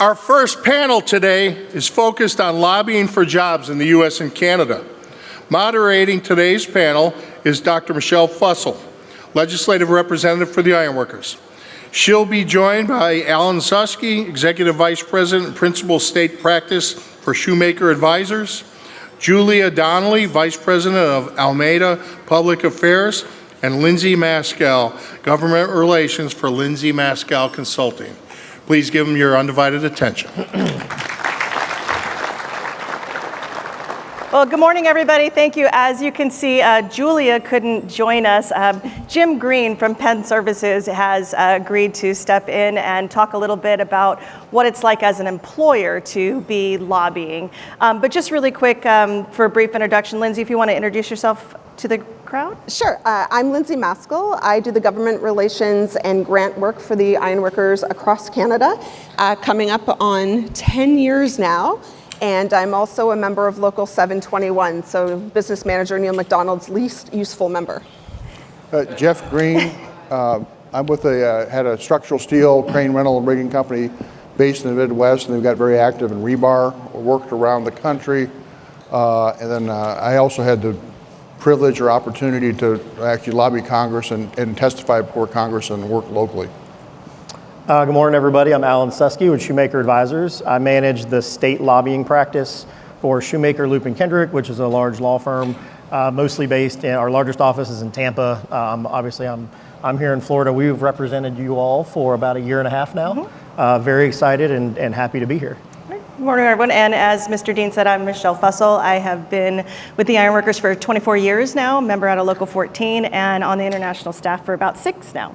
Our first panel today is focused on lobbying for jobs in the U.S. and Canada. Moderating today's panel is Dr. Michelle Fussell, Legislative Representative for the Ironworkers. She'll be joined by Alan Susky, Executive Vice President and Principal State Practice for Shoemaker Advisors, Julia Donnelly, Vice President of Almeida Public Affairs, and Lindsay Maskell, Government Relations for Lindsay Maskell Consulting. Please give them your undivided attention. Well, good morning, everybody. Thank you. As you can see, Julia couldn't join us. Jim Green from Penn Services has agreed to step in and talk a little bit about what it's like as an employer to be lobbying. But just really quick, for a brief introduction, Lindsay, if you want to introduce yourself to the crowd. Sure. I'm Lindsay Maskell. I do the government relations and grant work for the ironworkers across Canada, coming up on 10 years now. And I'm also a member of Local 721, so Business Manager Neil McDonald's least useful member. Jeff Green. I'm with had a structural steel crane rental and rigging company based in the Midwest, and they've got very active in rebar, worked around the country. And then I also had the privilege or opportunity to actually lobby Congress and testify before Congress and work locally. Good morning, everybody. I'm Alan Susky with Shoemaker Advisors. I manage the state lobbying practice for Shoemaker, Loop & Kendrick, which is a large law firm, mostly based in our largest office is in Tampa. Obviously, I'm here in Florida. We've represented you all for about a year and a half now. Very excited and happy to be here. Good morning, everyone. And as Mr. Dean said, I'm Michelle Fussell. I have been with the Ironworkers for 24 years now, member out of Local 14, and on the international staff for about 6 now.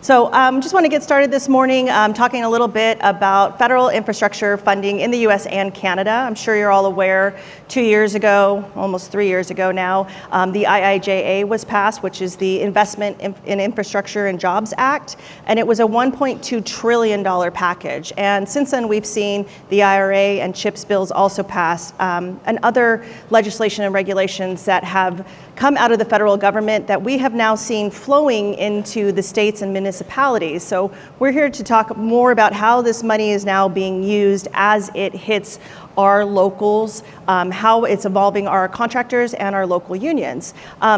So just want to get started this morning talking a little bit about federal infrastructure funding in the US and Canada. I'm sure you're all aware 2 years ago, almost 3 years ago now, the IIJA was passed, which is the Investment in Infrastructure and Jobs Act, and it was a $1.2 trillion package. And since then, we've seen the IRA and CHIPS bills also pass, and other legislation and regulations that have come out of the federal government that we have now seen flowing into the states and municipalities. So we're here to talk more about how this money is now being used as it hits our locals, how it's involving our contractors and our local unions.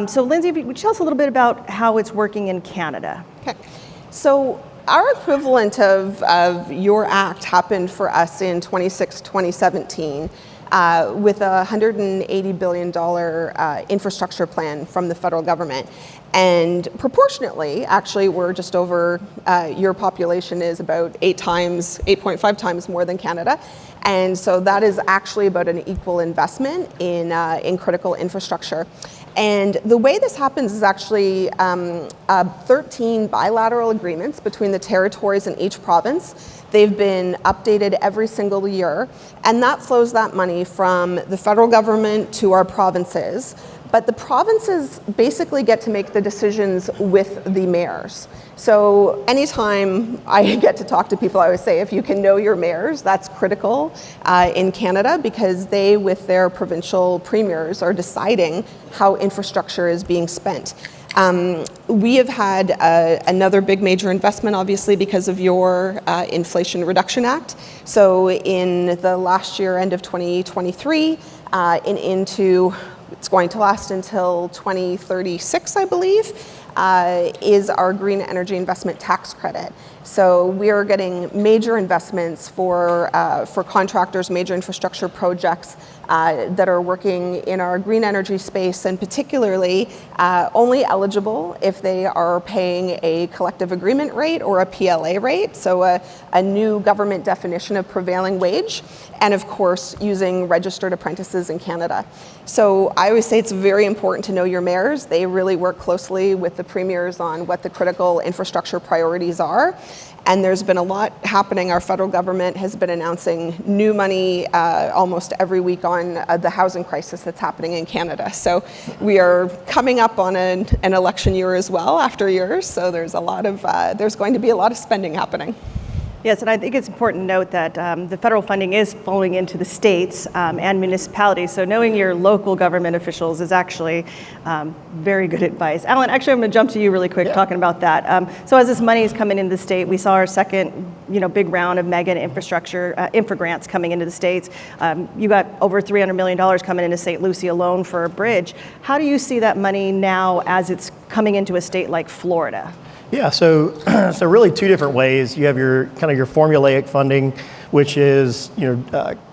So Lindsay, would you tell us a little bit about how it's working in Canada? Okay. So our equivalent of your act happened for us in 2017. With a $180 billion infrastructure plan from the federal government. And proportionately, actually, we're just over, your population is about 8.5 times more than Canada. And so that is actually about an equal investment in critical infrastructure. And the way this happens is actually 13 bilateral agreements between the territories in each province. They've been updated every single year, and that flows that money from the federal government to our provinces. But the provinces basically get to make the decisions with the mayors. So anytime I get to talk to people, I always say, if you can know your mayors, that's critical in Canada, because they, with their provincial premiers, are deciding how infrastructure is being spent. We have had another big major investment, obviously, because of your Inflation Reduction Act. So in the last year, end of 2023, it's going to last until 2036, I believe, is our Green Energy Investment Tax Credit. So we are getting major investments for contractors, major infrastructure projects that are working in our green energy space, and particularly only eligible if they are paying a collective agreement rate or a PLA rate, so a new government definition of prevailing wage, and of course using registered apprentices in Canada. So I always say it's very important to know your mayors. They really work closely with the premiers on what the critical infrastructure priorities are. And there's been a lot happening. Our federal government has been announcing new money almost every week on the housing crisis that's happening in Canada. So we are coming up on an election year as well after years. So there's going to be a lot of spending happening. Yes, and I think it's important to note that the federal funding is flowing into the states and municipalities, so knowing your local government officials is actually very good advice. Alan, actually, I'm going to jump to you really quick talking about that. So as this money is coming into the state, we saw our second big round of mega infrastructure, infra grants coming into the states. You got over $300 million coming into St. Lucie alone for a bridge. How do you see that money now as it's coming into a state like Florida? Yeah, so really two different ways. You have your kind of your formulaic funding, which is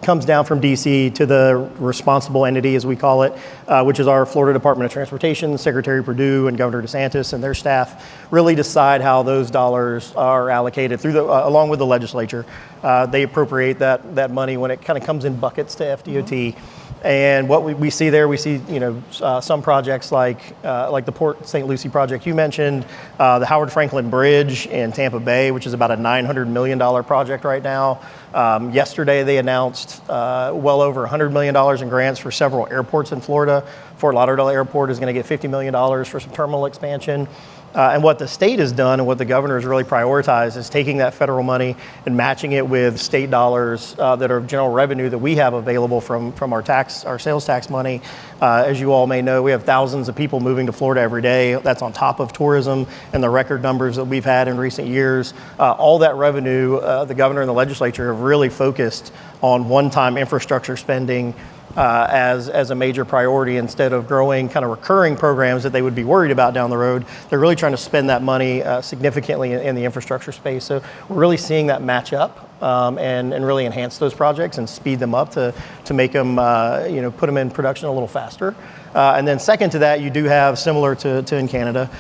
comes down from DC to the responsible entity, as we call it, which is our Florida Department of Transportation. Secretary Perdue and Governor DeSantis and their staff really decide how those dollars are allocated through along with the legislature. They appropriate that money when it kind of comes in buckets to FDOT. And what we see there, we see some projects like the Port St. Lucie project you mentioned, the Howard Franklin Bridge in Tampa Bay, which is about a $900 million project right now. Yesterday they announced well over $100 million in grants for several airports in Florida. Fort Lauderdale Airport is going to get $50 million for some terminal expansion. And what the state has done and what the governor has really prioritized is taking that federal money and matching it with state dollars that are general revenue that we have available from our sales tax money. As you all may know, we have thousands of people moving to Florida every day. That's on top of tourism and the record numbers that we've had in recent years. All that revenue, the governor and the legislature have really focused on one-time infrastructure spending as a major priority instead of growing kind of recurring programs that they would be worried about down the road. They're really trying to spend that money significantly in the infrastructure space. So we're really seeing that match up and really enhance those projects and speed them up to make them, put them in production a little faster. And then second to that, you do have, similar to in Canada,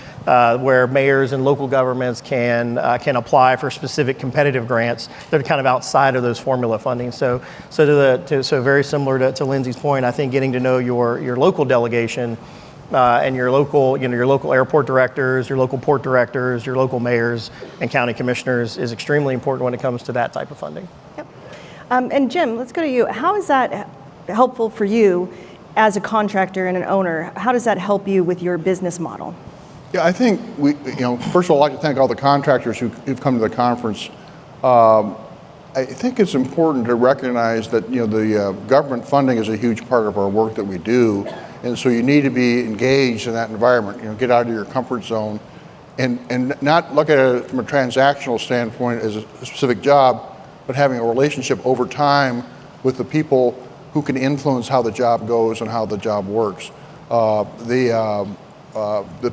where mayors and local governments can apply for specific competitive grants that are kind of outside of those formula funding. So very similar to Lindsay's point, I think getting to know your local delegation and your local airport directors, your local port directors, your local mayors and county commissioners is extremely important when it comes to that type of funding. Yep. And Jim, let's go to you. How is that helpful for you as a contractor and an owner? How does that help you with your business model? Yeah, I think first of all, I'd like to thank all the contractors who've come to the conference. I think it's important to recognize that the government funding is a huge part of our work that we do, and so you need to be engaged in that environment. Get out of your comfort zone, and not look at it from a transactional standpoint as a specific job, but having a relationship over time with the people who can influence how the job goes and how the job works. The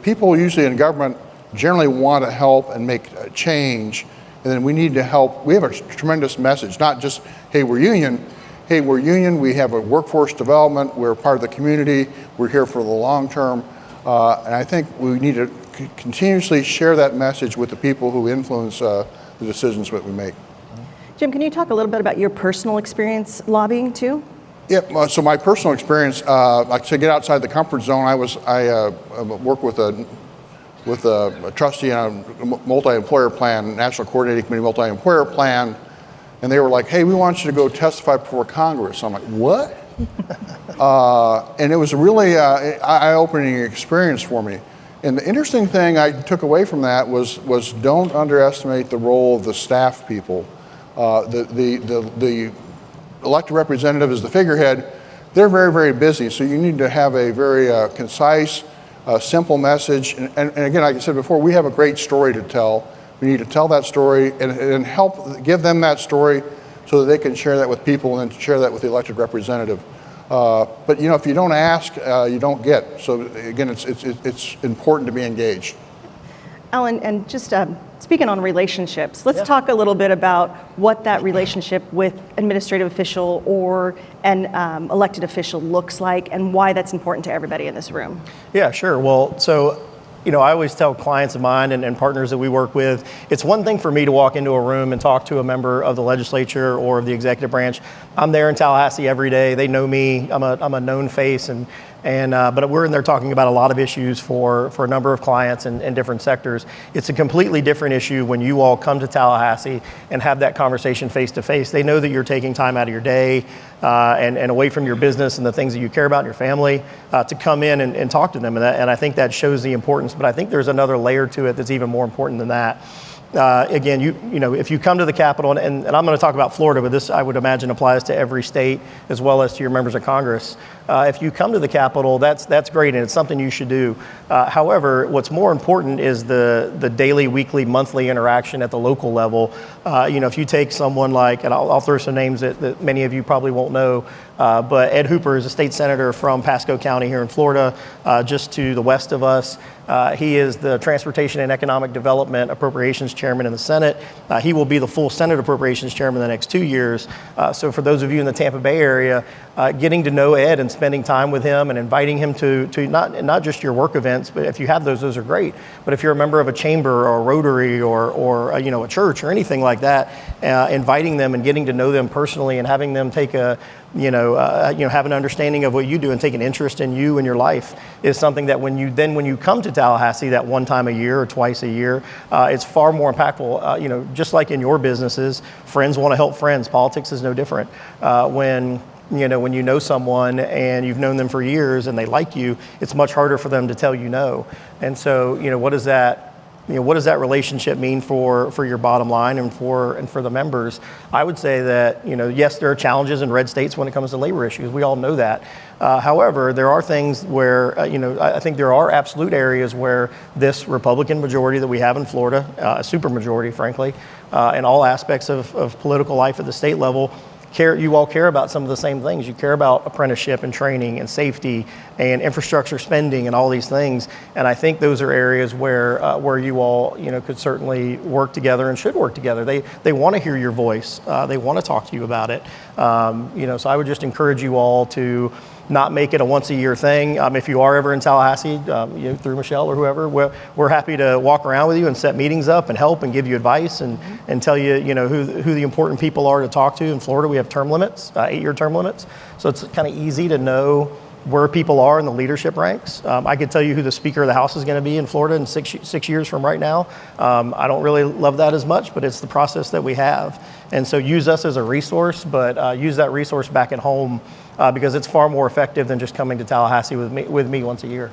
people usually in government generally want to help and make a change, and then we need to help. We have a tremendous message, not just, hey, we're union. Hey, we're union, we have a workforce development, we're part of the community, we're here for the long term. And I think we need to continuously share that message with the people who influence the decisions that we make. Jim, can you talk a little bit about your personal experience lobbying too? Yeah, so my personal experience, to get outside the comfort zone, I worked with a trustee on a multi-employer plan, National Coordinating Committee multi-employer plan, and they were like, hey, we want you to go testify before Congress. I'm like, what? And it was a really eye-opening experience for me. And the interesting thing I took away from that was don't underestimate the role of the staff people. The elected representative is the figurehead. They're very, very busy, so you need to have a very concise, simple message. And again, like I said before, we have a great story to tell. We need to tell that story and help give them that story so that they can share that with people and then share that with the elected representative. But if you don't ask, you don't get. So again, it's important to be engaged. Alan, and just speaking on relationships, let's talk a little bit about what that relationship with administrative official or an elected official looks like and why that's important to everybody in this room. Yeah, sure. Well, so I always tell clients of mine and partners that we work with, it's one thing for me to walk into a room and talk to a member of the legislature or of the executive branch. I'm there in Tallahassee every day. They know me. I'm a known face, but we're in there talking about a lot of issues for a number of clients in different sectors. It's a completely different issue when you all come to Tallahassee and have that conversation face to face. They know that you're taking time out of your day and away from your business and the things that you care about in your family to come in and talk to them. And I think that shows the importance, but I think there's another layer to it that's even more important than that. Again, if you come to the Capitol, and I'm going to talk about Florida, but this I would imagine applies to every state as well as to your members of Congress. If you come to the Capitol, that's great, and it's something you should do. However, what's more important is the daily, weekly, monthly interaction at the local level. If you take someone like, and I'll throw some names that many of you probably won't know, but Ed Hooper is a state senator from Pasco County here in Florida, just to the west of us. He is the Transportation and Economic Development Appropriations Chairman in the Senate. He will be the full Senate Appropriations Chairman the next 2 years. So for those of you in the Tampa Bay area, getting to know Ed and spending time with him and inviting him to not just your work events, but if you have those are great. But if you're a member of a chamber or a Rotary or a church or anything like that, inviting them and getting to know them personally and having them take have an understanding of what you do and take an interest in you and your life is something that when you come to Tallahassee that one time a year or twice a year, it's far more impactful. Just like in your businesses, friends want to help friends. Politics is no different. When you know someone and you've known them for years and they like you, it's much harder for them to tell you no. And so, what does that relationship mean for your bottom line and for the members? I would say that, yes, there are challenges in red states when it comes to labor issues. We all know that. However, there are things where, I think there are absolute areas where this Republican majority that we have in Florida, a supermajority, frankly, in all aspects of political life at the state level, you all care about some of the same things. You care about apprenticeship and training and safety and infrastructure spending and all these things. And I think those are areas where you all could certainly work together and should work together. They want to hear your voice. They want to talk to you about it. So I would just encourage you all to not make it a once a year thing. If you are ever in Tallahassee, through Michelle or whoever, we're happy to walk around with you and set meetings up and help and give you advice and tell you, who the important people are to talk to. In Florida, we have term limits, 8-year term limits. So it's kind of easy to know where people are in the leadership ranks. I could tell you who the Speaker of the House is going to be in Florida in 6 years from right now. I don't really love that as much, but it's the process that we have. And so use us as a resource, but use that resource back at home because it's far more effective than just coming to Tallahassee with me once a year.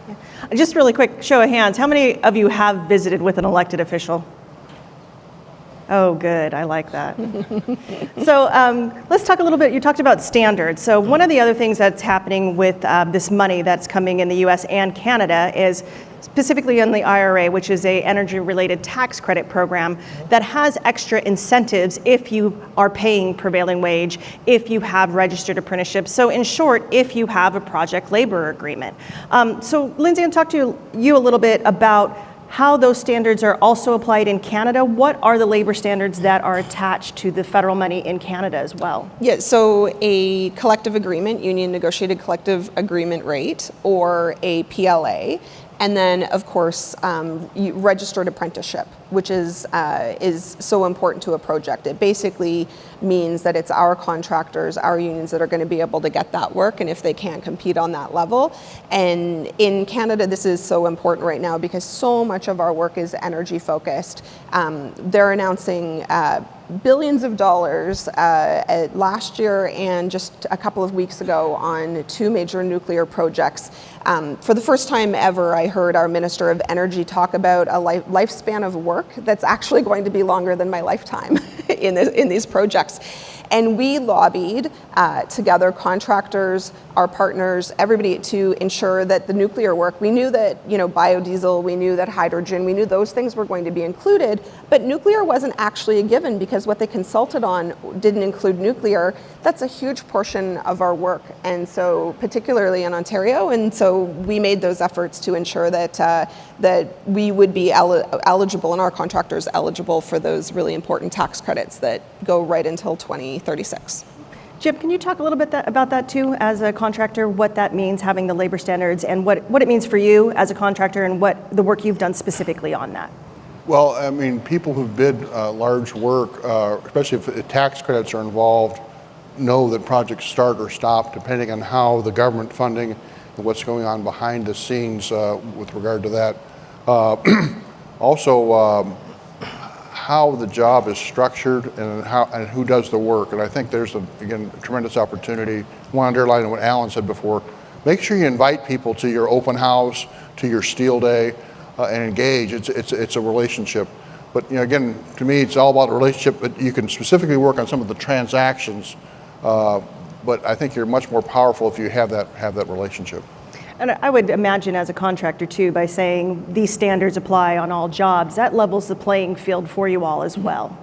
Just really quick, show of hands, how many of you have visited with an elected official? Oh, good. I like that. So let's talk a little bit. You talked about standards. So one of the other things that's happening with this money that's coming in the U.S. and Canada is specifically on the IRA, which is a energy-related tax credit program that has extra incentives if you are paying prevailing wage, if you have registered apprenticeships. So in short, if you have a project labor agreement. So Lindsay, I'll talk to you a little bit about how those standards are also applied in Canada. What are the labor standards that are attached to the federal money in Canada as well? Yeah, so a collective agreement, union negotiated collective agreement rate, or a PLA, and then of course registered apprenticeship, which is so important to a project. It basically means that it's our contractors, our unions that are going to be able to get that work, and if they can't compete on that level. And in Canada, this is so important right now because so much of our work is energy focused. They're announcing billions of dollars last year and just a couple of weeks ago on 2 major nuclear projects. For the first time ever, I heard our Minister of Energy talk about a lifespan of work that's actually going to be longer than my lifetime in these projects. And we lobbied together, contractors, our partners, everybody, to ensure that the nuclear work, we knew that biodiesel, we knew that hydrogen, we knew those things were going to be included, but nuclear wasn't actually a given because what they consulted on didn't include nuclear. That's a huge portion of our work, and so particularly in Ontario, and so we made those efforts to ensure that that we would be eligible and our contractors eligible for those really important tax credits that go right until 2036. Jim, can you talk a little bit about that too, as a contractor, what that means, having the labor standards, and what it means for you as a contractor and what the work you've done specifically on that? Well, I mean, people who bid large work, especially if tax credits are involved, know that projects start or stop depending on how the government funding and what's going on behind the scenes with regard to that. Also, how the job is structured and who does the work. And I think there's, again, a tremendous opportunity. I want to underline what Alan said before. Make sure you invite people to your open house, to your steel day, and engage. It's a relationship. But again, to me, it's all about the relationship. But you can specifically work on some of the transactions. But I think you're much more powerful if you have that relationship. And I would imagine as a contractor too, by saying these standards apply on all jobs, that levels the playing field for you all as well.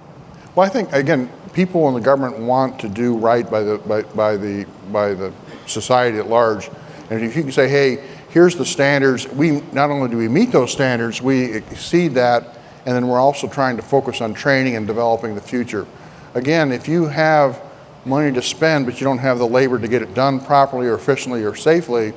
Well, I think again, people in the government want to do right by the society at large, and if you can say, hey, here's the standards. We not only do we meet those standards, we exceed that, and then we're also trying to focus on training and developing the future. Again, if you have money to spend, but you don't have the labor to get it done properly or efficiently or safely,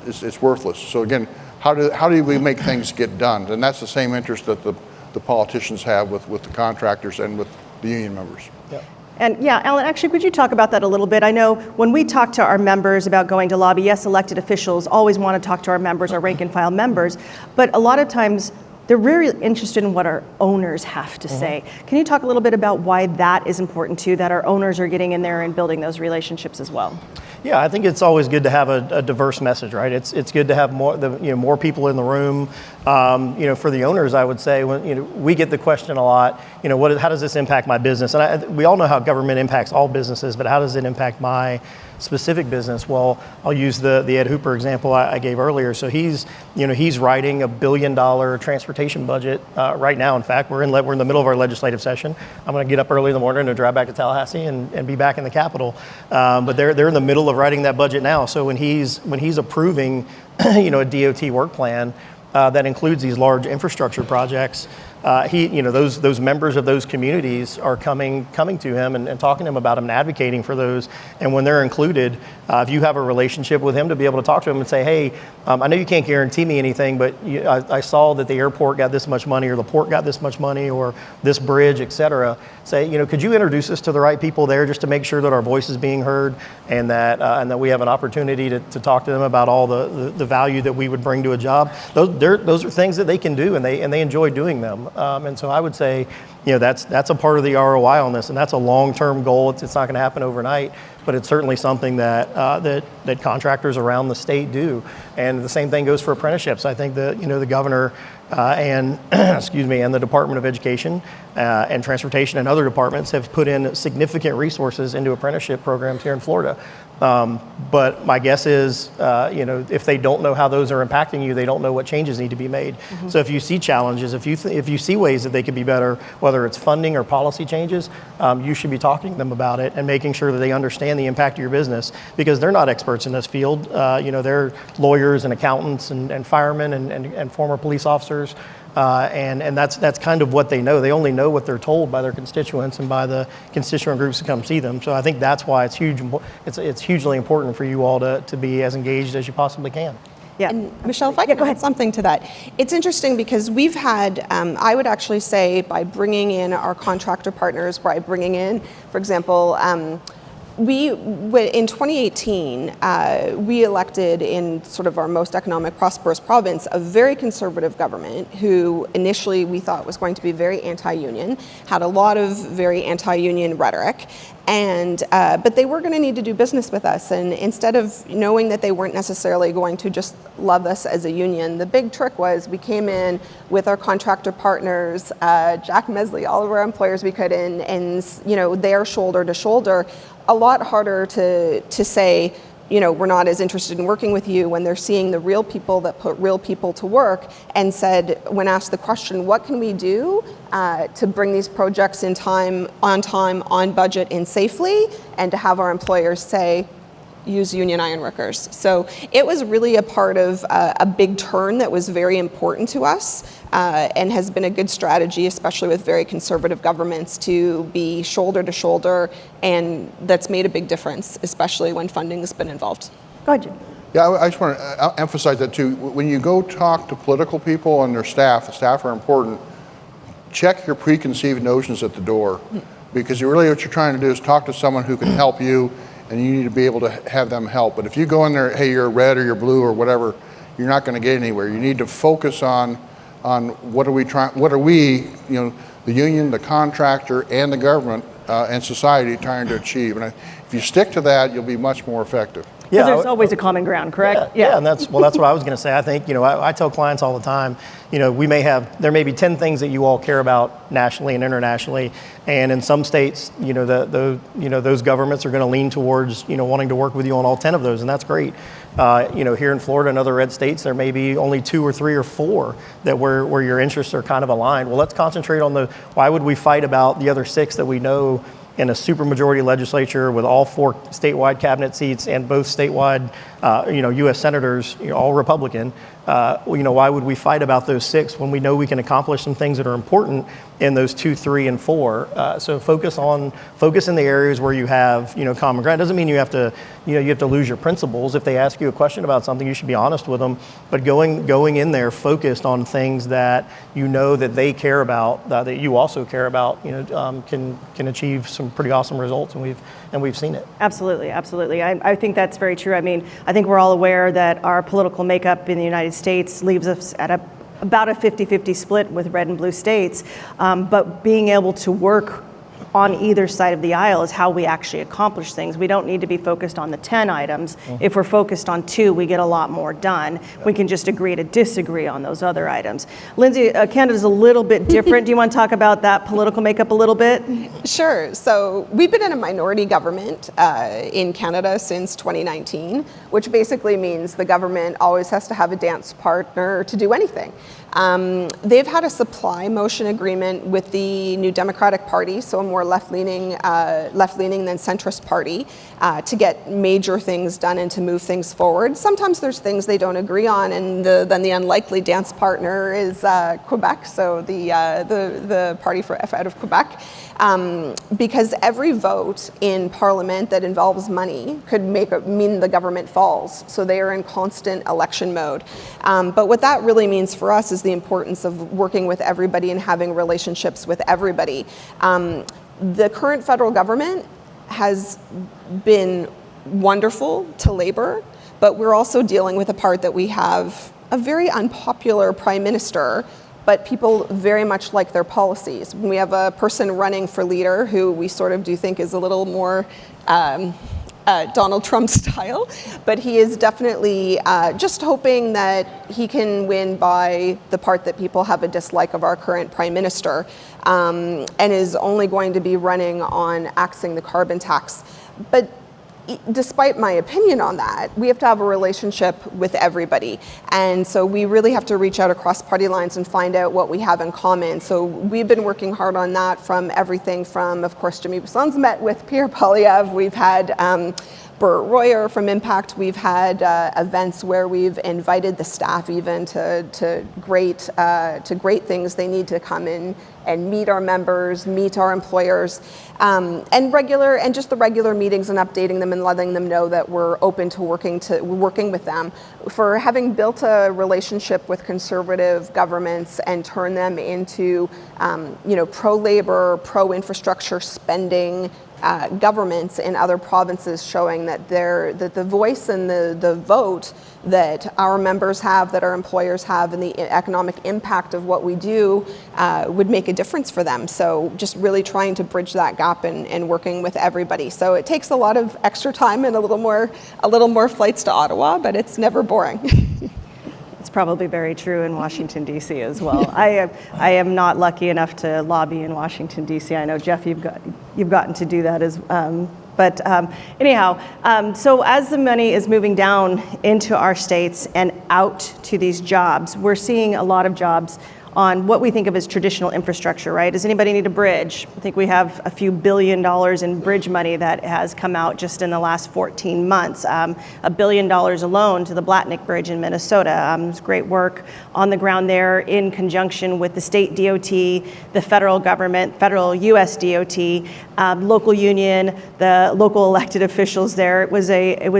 it's worthless. So again, how do we make things get done? And that's the same interest that the politicians have with the contractors and with the union members. Yep. And yeah, Alan, actually, could you talk about that a little bit? I know when we talk to our members about going to lobby, yes, elected officials always want to talk to our members, our rank and file members, but a lot of times they're really interested in what our owners have to say. Can you talk a little bit about why that is important too, that our owners are getting in there and building those relationships as well? Yeah, I think it's always good to have a diverse message, right? It's good to have more people in the room. For the owners, I would say, when we get the question a lot, how does this impact my business? And we all know how government impacts all businesses, but how does it impact my specific business? Well, I'll use the Ed Hooper example I gave earlier. So he's writing $1 billion transportation budget right now. In fact, we're in the middle of our legislative session. I'm going to get up early in the morning to drive back to Tallahassee and be back in the Capitol. But they're in the middle of writing that budget now. So when he's approving, a DOT work plan that includes these large infrastructure projects, those members of those communities are coming to him and talking to him about them and advocating for those. And when they're included, if you have a relationship with him, to be able to talk to him and say, hey, I know you can't guarantee me anything, but I saw that the airport got this much money, or the port got this much money, or this bridge, et cetera. Say, could you introduce us to the right people there, just to make sure that our voice is being heard, and that we have an opportunity to talk to them about all the value that we would bring to a job. Those are things that they can do, and they enjoy doing them. And so I would say, that's a part of the ROI on this, and that's a long-term goal. It's not going to happen overnight, but it's certainly something that contractors around the state do. And the same thing goes for apprenticeships. I think that the governor and and the Department of Education and Transportation and other departments have put in significant resources into apprenticeship programs here in Florida. But my guess is, if they don't know how those are impacting you, they don't know what changes need to be made. Mm-hmm. So if you see challenges, if you see ways that they could be better, whether it's funding or policy changes, you should be talking to them about it and making sure that they understand the impact of your business, because they're not experts in this field. They're lawyers and accountants and firemen and former police officers. And that's kind of what they know. They only know what they're told by their constituents and by the constituent groups that come see them. So I think that's why it's huge. It's hugely important for you all to be as engaged as you possibly can. Yeah. And Michelle, if I could add something to that. It's interesting because we've had, I would actually say, by bringing in our contractor partners, by bringing in, for example, in 2018, we elected in sort of our most economic prosperous province a very conservative government who initially we thought was going to be very anti-union, had a lot of very anti-union rhetoric, but they were going to need to do business with us. And instead of knowing that they weren't necessarily going to just love us as a union, the big trick was we came in with our contractor partners, Jack Mesley, all of our employers we could, and they're shoulder to shoulder. A lot harder to say, we're not as interested in working with you when they're seeing the real people that put real people to work, and said, when asked the question, what can we do to bring these projects on time, on budget, and safely, and to have our employers say, use union ironworkers. So it was really a part of a big turn that was very important to us and has been a good strategy, especially with very conservative governments, to be shoulder to shoulder, and that's made a big difference, especially when funding has been involved. Go ahead, Jim. Yeah, I just want to emphasize that too. When you go talk to political people and their staff, the staff are important, check your preconceived notions at the door, because really what you're trying to do is talk to someone who can help you, and you need to be able to have them help. But if you go in there, hey, you're red or you're blue or whatever, you're not going to get anywhere. You need to focus on what are we, the union, the contractor, and the government and society trying to achieve. And if you stick to that, you'll be much more effective. Because there's always a common ground, correct? Yeah, and that's what I was going to say. I think, I tell clients all the time, there may be 10 things that you all care about nationally and internationally, and in some states, those governments are going to lean towards, wanting to work with you on all 10 of those, and that's great. Here in Florida and other red states, there may be only 2 or 3 or 4 that where your interests are kind of aligned. Well, let's concentrate on why would we fight about the other 6 that we know in a supermajority legislature with all 4 statewide cabinet seats and both statewide, U.S. senators, all Republican. Why would we fight about those 6 when we know we can accomplish some things that are important in those 2, 3, and 4? So focus in the areas where you have, common ground. Doesn't mean you have to lose your principles. If they ask you a question about something, you should be honest with them. But going in there focused on things that that they care about, that you also care about, can achieve some pretty awesome results, and we've seen it. Absolutely. I think that's very true. I mean, I think we're all aware that our political makeup in the United States leaves us at about a 50-50 split with red and blue states, but being able to work on either side of the aisle is how we actually accomplish things. We don't need to be focused on the 10 items. If we're focused on 2, we get a lot more done. We can just agree to disagree on those other items. Lindsay, Canada's a little bit different. Do you want to talk about that political makeup a little bit? Sure. So we've been in a minority government in Canada since 2019, which basically means the government always has to have a dance partner to do anything. They've had a supply motion agreement with the New Democratic Party, so a more left-leaning than centrist party, to get major things done and to move things forward. Sometimes there's things they don't agree on, and then the unlikely dance partner is Quebec, so the party out of Quebec. Because every vote in Parliament that involves money could mean the government falls. So they are in constant election mode. But what that really means for us is the importance of working with everybody and having relationships with everybody. The current federal government has been wonderful to Labour, but we're also dealing with a part that we have a very unpopular prime minister, but people very much like their policies. We have a person running for leader who we sort of do think is a little more Donald Trump style, but he is definitely just hoping that he can win by the part that people have a dislike of our current prime minister, and is only going to be running on axing the carbon tax. But despite my opinion on that, we have to have a relationship with everybody. And so we really have to reach out across party lines and find out what we have in common. So we've been working hard on that, from everything from, of course, Jimmy Busson's met with Pierre Poilievre. We've had Burt Royer from Impact. We've had events where we've invited the staff even to great things. They need to come in and meet our members, meet our employers, and just the regular meetings and updating them and letting them know that we're open to working with them. For having built a relationship with conservative governments and turn them into pro-labor, pro-infrastructure spending governments in other provinces, showing that the voice and the vote that our members have, that our employers have, and the economic impact of what we do would make a difference for them. So just really trying to bridge that gap and working with everybody. So it takes a lot of extra time and a little more flights to Ottawa, but it's never boring. It's probably very true in Washington, D.C. as well. I am not lucky enough to lobby in Washington, D.C. I know, Jeff, you've gotten to do that as but anyhow, so as the money is moving down into our states and out to these jobs, we're seeing a lot of jobs on what we think of as traditional infrastructure, right? Does anybody need a bridge? I think we have a few $1 billion in bridge money that has come out just in the last 14 months. $1 billion alone to the Blatnick Bridge in Minnesota. It's great work on the ground there in conjunction with the state DOT, the federal government, federal US DOT, local union, the local elected officials there. It was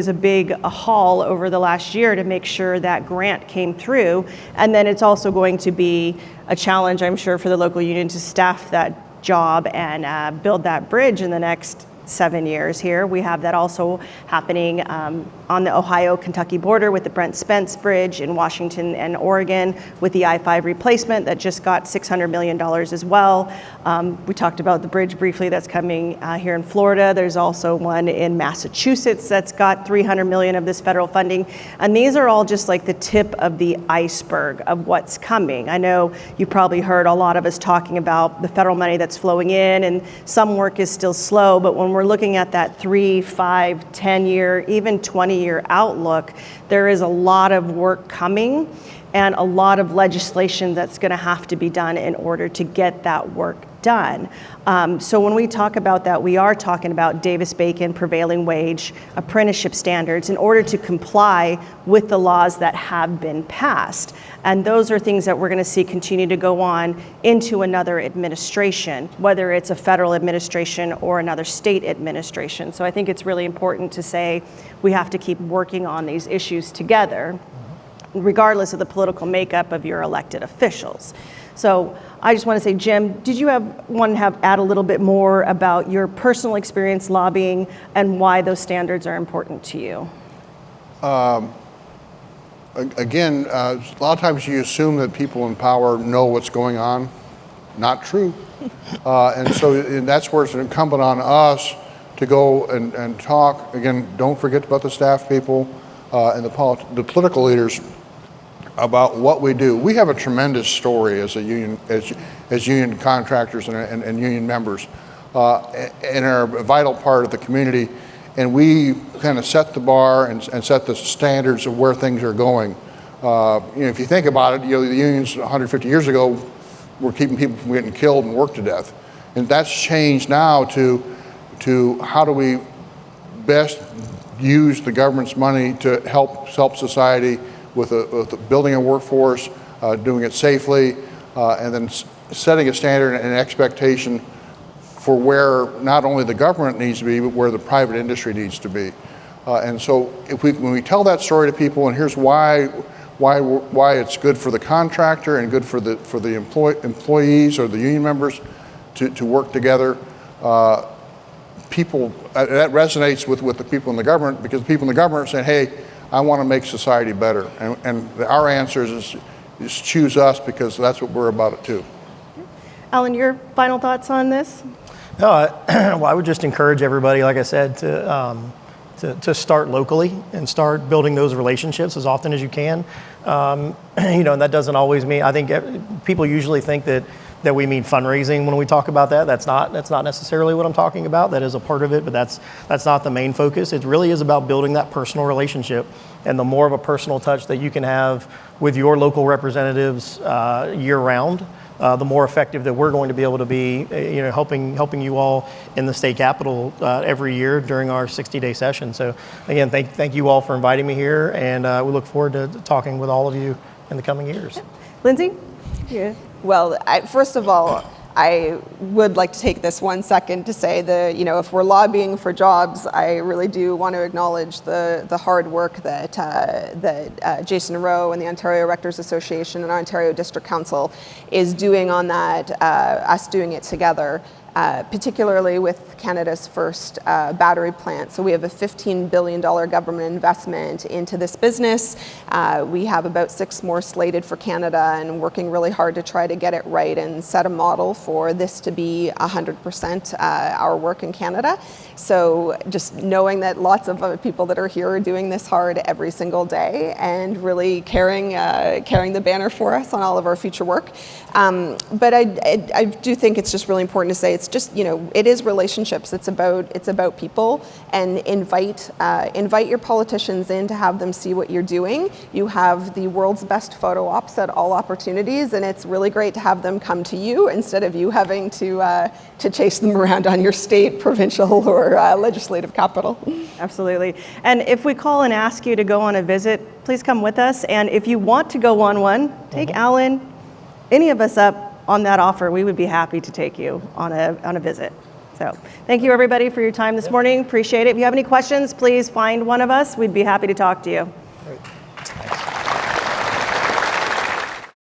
a big haul over the last year to make sure that grant came through. And then it's also going to be a challenge, I'm sure, for the local union to staff that job and build that bridge in the next 7 years here. We have that also happening on the Ohio-Kentucky border with the Brent Spence Bridge in Washington and Oregon, with the I-5 replacement that just got $600 million as well. We talked about the bridge briefly that's coming here in Florida. There's also one in Massachusetts that's got $300 million of this federal funding. And these are all just like the tip of the iceberg of what's coming. I know you probably heard a lot of us talking about the federal money that's flowing in, and some work is still slow, but when we're looking at that 3, 5, 10-year, even 20-year outlook, there is a lot of work coming and a lot of legislation that's going to have to be done in order to get that work done. So when we talk about that, we are talking about Davis-Bacon, prevailing wage, apprenticeship standards in order to comply with the laws that have been passed. And those are things that we're going to see continue to go on into another administration, whether it's a federal administration or another state administration. So I think it's really important to say we have to keep working on these issues together, regardless of the political makeup of your elected officials. So I just want to say, Jim, did you want to add a little bit more about your personal experience lobbying and why those standards are important to you? Again, a lot of times you assume that people in power know what's going on. Not true. And that's where it's incumbent on us to go and talk. Again, don't forget about the staff people and the political leaders about what we do. We have a tremendous story as a union, as union contractors and union members, and are a vital part of the community. And we kind of set the bar and set the standards of where things are going. If you think about it, the unions 150 years ago were keeping people from getting killed and worked to death, and that's changed now to how do we best use the government's money to help society with building a workforce, doing it safely, and then setting a standard and an expectation for where not only the government needs to be, but where the private industry needs to be. And so when we tell that story to people, and here's why it's good for the contractor and good for the employees or the union members to work together, people, that resonates with the people in the government, because the people in the government are saying, hey, I want to make society better. And our answer is choose us, because that's what we're about it too. Alan, your final thoughts on this? No, well, I would just encourage everybody, like I said, to start locally and start building those relationships as often as you can. And that doesn't always mean, I think people usually think that we mean fundraising when we talk about that. That's not necessarily what I'm talking about. That is a part of it, but that's not the main focus. It really is about building that personal relationship, and the more of a personal touch that you can have with your local representatives year round, the more effective that we're going to be able to be, helping you all in the state capitol every year during our 60-day session. So again, thank you all for inviting me here, and we look forward to talking with all of you in the coming years. Lindsay? Yeah. Well, first of all, I would like to take this 1 second to say that, if we're lobbying for jobs, I really do want to acknowledge the hard work that Jason Rowe and the Ontario Rectors Association and Ontario District Council is doing on that, us doing it together. Particularly with Canada's first battery plant. So we have a $15 billion government investment into this business. We have about 6 more slated for Canada, and working really hard to try to get it right and set a model for this to be 100% our work in Canada. So just knowing that lots of other people that are here are doing this hard every single day and really carrying the banner for us on all of our future work. But I do think it's just really important to say it's just, it is relationships. It's about people, and invite your politicians in to have them see what you're doing. You have the world's best photo ops at all opportunities, and it's really great to have them come to you instead of you having to chase them around on your state, provincial, or legislative capital. Absolutely. And if we call and ask you to go on a visit, please come with us. And if you want to go on one, take Alan, any of us up on that offer. We would be happy to take you on a visit. So thank you, everybody, for your time this morning. Appreciate it. If you have any questions, please find one of us. We'd be happy to talk to you. Great.